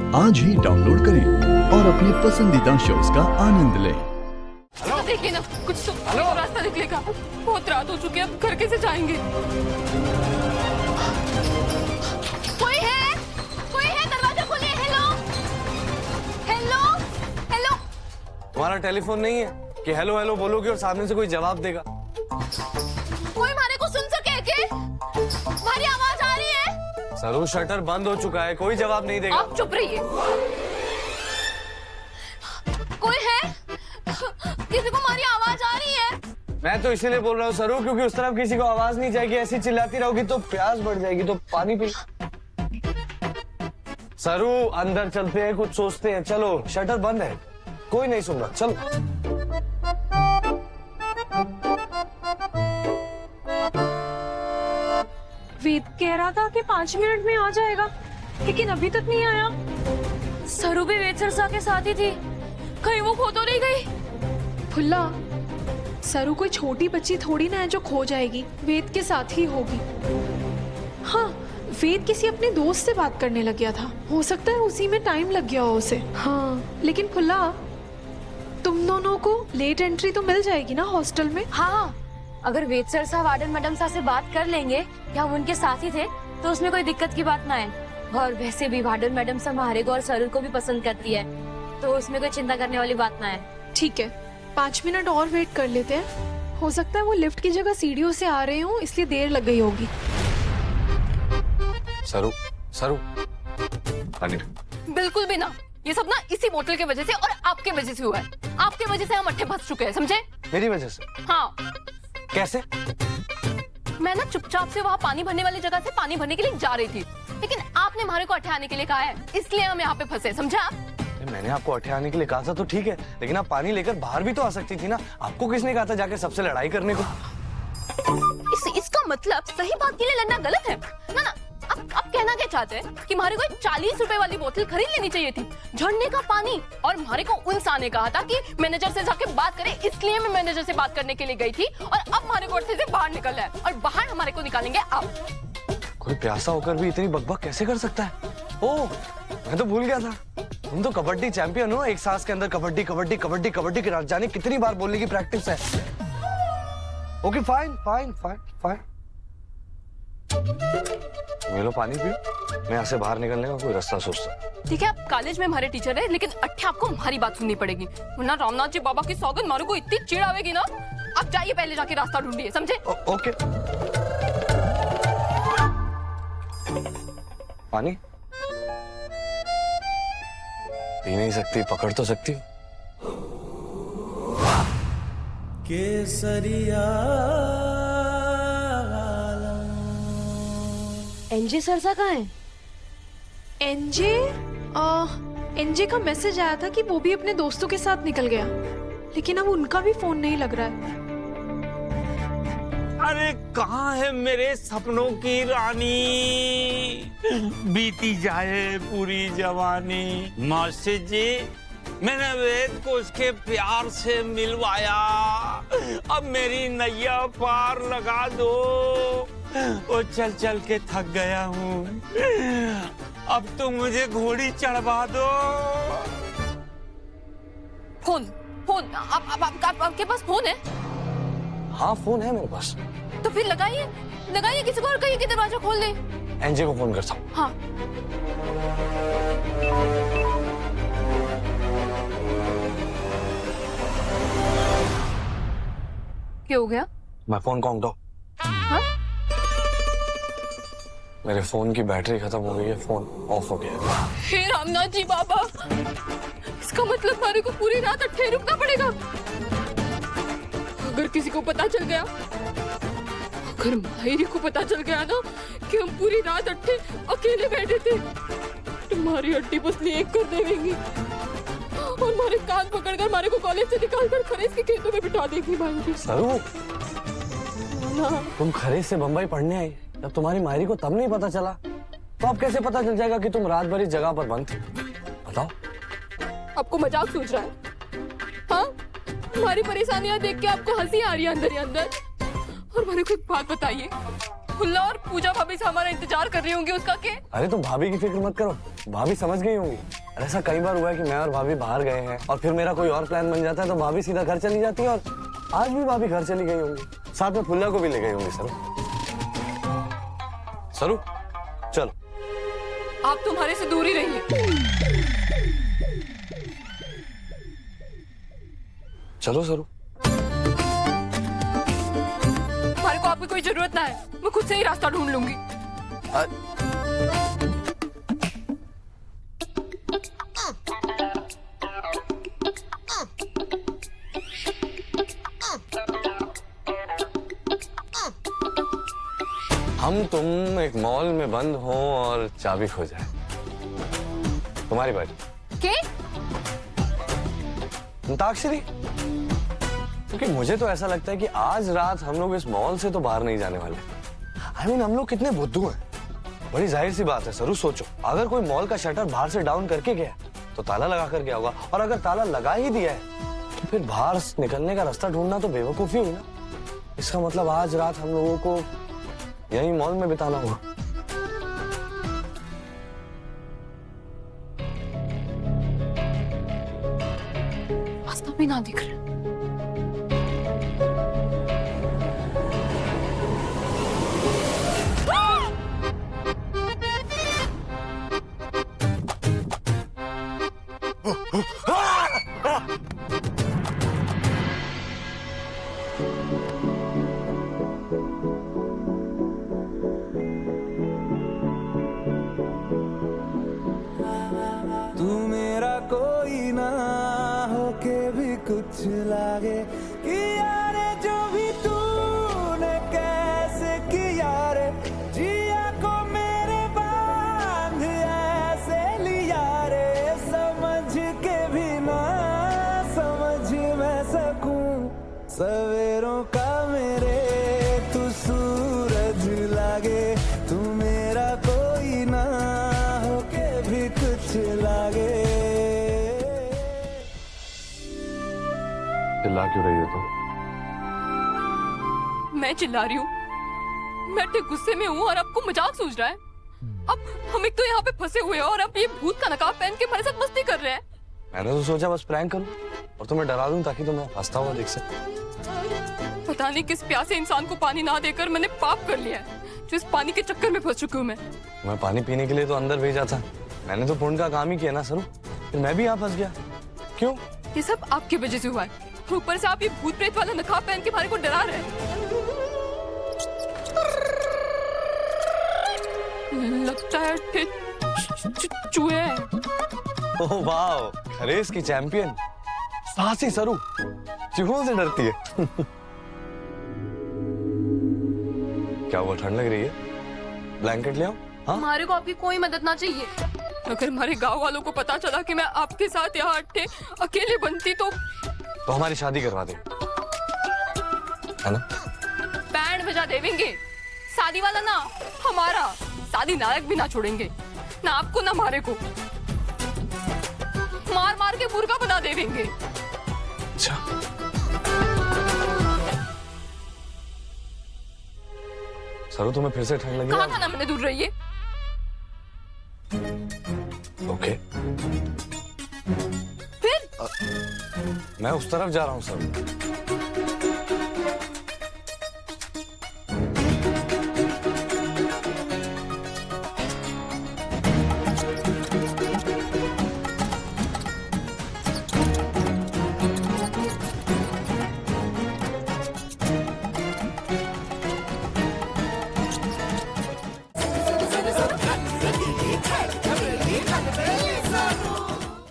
आज ही डाउनलोड करें और अपने पसंदीदा शोज का आनंद लें। देखिए ना, कुछ तो रास्ता निकलेगा। बहुत रात हो चुकी है, अब घर कैसे जाएंगे? कोई है? कोई है? दरवाजा खोलिए। Hello, hello, hello. तुम्हारा टेलीफोन नहीं है कि हेलो हेलो बोलोगे और सामने से कोई जवाब देगा? कोई हमारे को सुन सके के? हमारी आवाज आ रही है? सरू, शटर बंद हो चुका है, कोई जवाब नहीं देगा। आप चुप रहिए। कोई है? किसी को हमारी आवाज आ रही है? मैं तो इसीलिए बोल रहा हूँ सरू, क्योंकि उस तरफ किसी को आवाज नहीं जाएगी। ऐसी चिल्लाती रहोगी तो प्यास बढ़ जाएगी, तो पानी पी। सरू, अंदर चलते हैं, कुछ सोचते हैं। चलो, शटर बंद है, कोई नहीं सुन रहा। चलो। वेद कह रहा था कि 5 मिनट में आ जाएगा, लेकिन अभी तक नहीं आया। सरू भी वेद सरसा के साथ ही थी, कहीं वो खो तो नहीं गई? फुल्ला, सरू कोई छोटी बच्ची थोड़ी ना है जो खो जाएगी। वेद के साथ ही होगी। हाँ, वेद किसी अपने दोस्त से बात करने लग गया था, हो सकता है उसी में टाइम लग गया हो उसे। हाँ, लेकिन फुल्ला, तुम दोनों को लेट एंट्री तो मिल जाएगी ना हॉस्टल में? हाँ, अगर वेद सर साहब वार्डन मैडम साहब से बात कर लेंगे या हम उनके साथ ही थे तो उसमें कोई दिक्कत की बात ना है। और वैसे भी वार्डन मैडम साहब हमारे को और सरू को भी पसंद करती है, तो उसमें कोई चिंता करने वाली बात ना है। ठीक है, 5 मिनट और वेट कर लेते हैं। हो सकता है वो लिफ्ट की जगह सीढ़ियों से आ रहे हों, इसलिए देर लग गई होगी। सरू, सरू, पानी। बिल्कुल भी ना, ये सब ना इसी बोतल की वजह से और आपके वजह से हुआ है। आपके वजह से हम अट्ठे फंस चुके हैं, समझे? मेरी वजह से? हाँ। कैसे? मैं ना चुपचाप से वहाँ पानी भरने वाली जगह से पानी भरने के लिए जा रही थी, लेकिन आपने हमारे को अट्ठे आने के लिए कहा है, इसलिए हम यहाँ पे फंसे, समझा? मैंने आपको अट्ठे आने के लिए कहा था तो ठीक है, लेकिन आप पानी लेकर बाहर भी तो आ सकती थी ना। आपको किसने कहा था जाके सबसे लड़ाई करने को? इसका मतलब सही बात के लिए लड़ना गलत है ना? ना, आप कहना क्या चाहते हैं कि हमारे को 40 रुपए वाली बोतल खरीद लेनी चाहिए थी, झरने का पानी, और हमारे को उनसा ने कहा था कि मैनेजर से जाके बात करें, इसलिए मैं मैनेजर से बात करने के लिए गई थी, और अब हमारे को अट्ठे से बाहर निकलना है और बाहर हमारे को निकालेंगे आप। कोई प्यासा होकर भी इतनी बकबक कैसे कर सकता है? ओह, मैं तो भूल गया था, तुम तो कबड्डी चैंपियन हो। एक सांस के अंदर कबड्डी कबड्डी कबड्डी कबड्डी की जाने कितनी बार बोलने की प्रैक्टिस है। Okay, fine fine fine fine. ये लो पानी पियो, मैं यहाँ से बाहर निकलने का कोई रास्ता सोचता। ठीक है, आप कॉलेज में हमारे टीचर है, लेकिन अट्ठे आपको हमारी बात सुननी पड़ेगी, वरना रामनाथ जी बाबा की सौगंध हमारे को इतनी चिढ़ आवेगी ना। आप जाइए, पहले जाके रास्ता ढूंढिए, समझे? ओके। पानी पी नहीं सकती, पकड़ तो सकती हूँ। केसरिया एनजे सरसा कहाँ है? एनजे? एनजे का मैसेज आया था कि वो भी अपने दोस्तों के साथ निकल गया, लेकिन अब उनका भी फोन नहीं लग रहा है। अरे कहाँ है मेरे सपनों की रानी? बीती जाए पूरी जवानी। मास्टर जी, मैंने वेद को उसके प्यार से मिलवाया, अब मेरी नैया पार लगा दो। ओ चल चल के थक गया हूँ, अब तो मुझे घोड़ी चढ़वा दो। फोन, फोन, आपके पास फोन है? हाँ, फोन है मेरे पास। तो फिर लगाइए, लगाइए, किसी को और कहिए कि दरवाजा खोल दे। एनजे को फोन करता हूँ। हाँ। क्या हो गया? मैं फोन काउंट हूँ। हाँ? मेरे फोन की बैटरी खत्म हो गई है, फोन ऑफ हो गया। हे रामनाथ जी बाबा, इसका मतलब हमारे को पूरी रात अट्ठे रुकना पड़ेगा। अगर किसी को पता चल गया, अगर माहिरी को पता चल गया ना कि हम पूरी रात अट्ठे अकेले बैठे थे, तुम्हारी हड्डी पसली एक कर देंगी और हमारे कान पकड़कर हमारे को कॉलेज से निकालकर खरीस के खेतों में बिठा देगी। माहिरी, सरू, तुम खरीद से बम्बई पढ़ने आई, जब तुम्हारी माहिरी को तब नहीं पता चला, तो अब कैसे पता चल जाएगा कि तुम रात भर इस जगह पर बंद थी? बताओ। आपको मजाक सूझ रहा है? हाँ, हमारी परेशानियां देख के आपको हंसी आ रही है अंदर ही अंदर। और मेरे को एक बात बताइए, फुल्ला और पूजा भाभी से हमारा इंतजार कर रही होंगी उसका के। अरे तुम भाभी की फिक्र मत करो, भाभी समझ गई होंगी। ऐसा कई बार हुआ है कि मैं और भाभी बाहर गए हैं और फिर मेरा कोई और प्लान बन जाता है तो भाभी सीधा घर चली जाती है, और आज भी भाभी घर चली गई होंगी, साथ में फुल्ला को भी ले गई होंगी। सरू सरू चलो। आप तुम्हारे से दूर ही रहिए। चलो सरू। हमारे को आपकी कोई जरूरत ना है, मैं खुद से ही रास्ता ढूंढ लूंगी। हम तुम एक मॉल में बंद हो और चाबी खो जाए, तुम्हारी बारी। के? अंताक्षरी, क्योंकि मुझे तो ऐसा लगता है कि आज रात हम लोग इस मॉल से तो बाहर नहीं जाने वाले। I mean, हम लोग कितने बुद्धू हैं। बड़ी जाहिर सी बात है सरू, सोचो अगर कोई मॉल का शटर बाहर से डाउन करके गया तो ताला लगा कर गया होगा, और अगर ताला लगा ही दिया है तो फिर बाहर निकलने का रास्ता ढूंढना तो बेवकूफी हुई ना। इसका मतलब आज रात हम लोगों को यही मॉल में बिताना होगा। रास्ता भी ना दिख रहा। तू मेरा कोई ना होके भी कुछ लागे कि यारे जो भी तूने कैसे किया रे, जिया को मेरे बांध ऐसे लिया रे, समझ के भी ना समझ मैं सकूं सवेरों का मेरे तू सूरज लागे, तू मेरा कोई ना होके भी कुछ लागे। चिल्ला क्यों रही हो तुम? मैं चिल्ला रही हूँ? मैं इतने गुस्से में हूँ और आपको मजाक सूझ रहा है? अब हम एक तो यहाँ पे फंसे हुए हैं और अब ये भूत का नकाब पहन के हमारे साथ मस्ती कर रहे हैं। मैंने तो सोचा बस प्रैंक करूं और तुम्हें डरा दूं ताकि तुम्हें हंसता हुआ देख सके। पता नहीं किस प्यासे इंसान को पानी ना देकर मैंने पाप कर लिया है, जो इस पानी के चक्कर में फंस चुकी हूँ मैं पानी पीने के लिए तो अंदर भेजा था, मैंने तो पुण्य का काम ही किया ना सरू, फिर मैं भी यहाँ फंस गया। क्यों? ये सब आपकी वजह से हुआ है। ऊपर से आप ये भूत प्रेत वाला नकाब पहन के हमारे को डरा रहे हैं। लगता है चूहे हैं। ओह वाह, रेस की चैंपियन साहसी सरू चूहों से डरती है। क्या वो ठंड लग रही है? ब्लैंकेट ले आओ। हाँ? हमारे को आपकी कोई मदद ना चाहिए। अगर हमारे गांव वालों को पता चला कि मैं आपके साथ यहाँ अट्ठे अकेले बनती तो हमारी शादी करवा दे, है ना? बैंड बजा देवेंगे। शादी वाला ना हमारा, शादी नायक भी ना छोड़ेंगे, ना आपको ना हमारे को, मार मार के मुर्गा बना देवेंगे। अच्छा, सरू तुम्हें फिर से ठंड लगी? कहा था ना मैंने दूर रहिए। ओके, फिर मैं उस तरफ जा रहा हूँ सर।